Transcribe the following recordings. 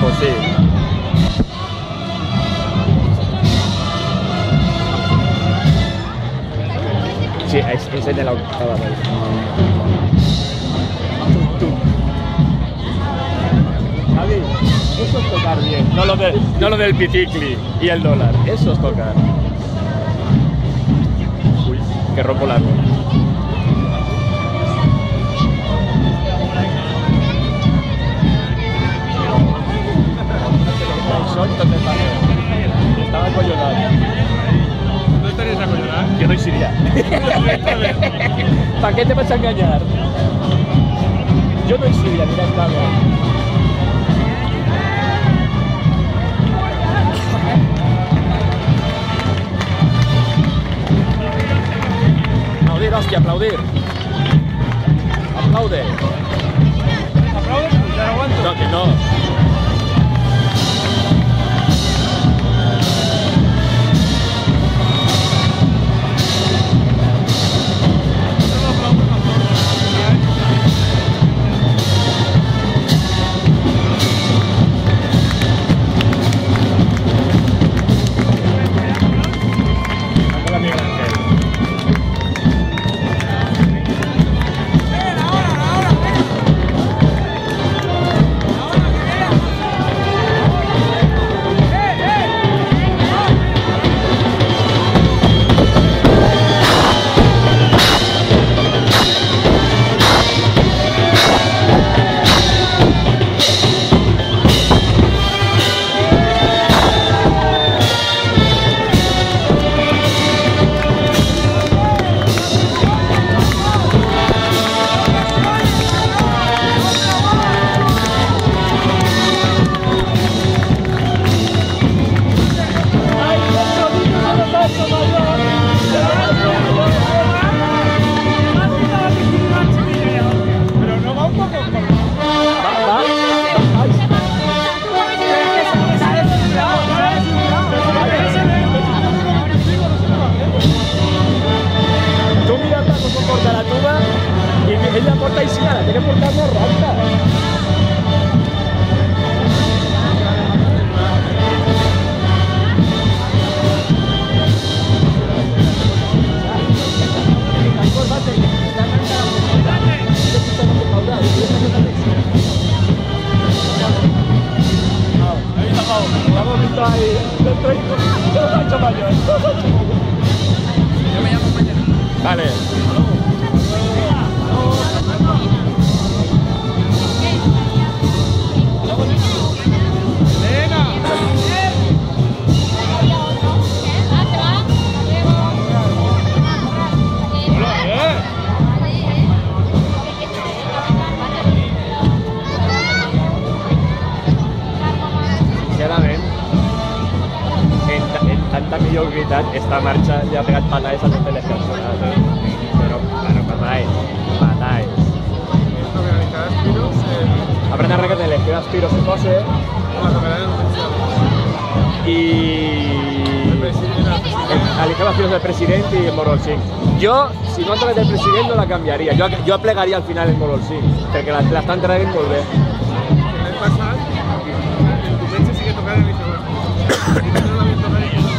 Pues sí. Sí, es el de la octava vez. Javi, eso es tocar bien. No lo del piticli y el dólar. Eso es tocar. Uy, que rompo la rueda. Estaba acollonado. ¿No estarías acollonado? Yo no iría. ¿Para qué te vas a engañar? Yo no iría, mira el cabo. Aplaudir, hostia, aplaudir. Aplaude. ¿Aplaudes? Ya aguanto. No, que no. Ella porta y si ara, té que portar una recta. Hemos visto ahí, yo lo he hecho mayor. Yo me llamo mañana. Vale. Tanta mediocridad, esta marcha le ha pegado patadas a totes les persones, però patadas. Aprende a arreglar el elegir aspiro se pose y elegir aspiros del presidente y el Morolsing. Yo, si no antes del presidente, no la cambiaría. Yo plegaría al final el Morolsing, porque la estan traient molt bé. L'any passat, el diumenge sí que tocaven el Sebastián. No l'havien tocat ells.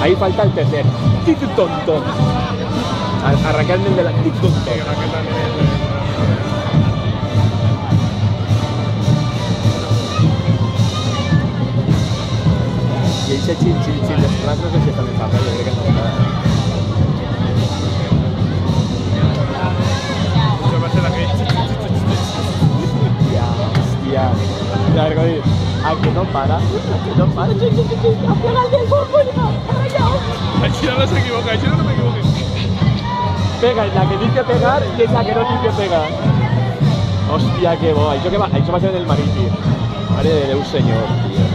Ahí falta el tercer. Tito tonto. Arrancarme el de la Tito tonto. Y ese chin de Splash no sé si está en el papel, yo creo que no. Això va ser d'aquell. Hòstia. Largo, a que no para. Així no s'equivoca, així no m'equivoque. Pega la que tiene que pegar y es la que no tiene que pegar. Hostia, qué bo. Això va a ser en el Marítí. Madre de Déu, senyor, tío.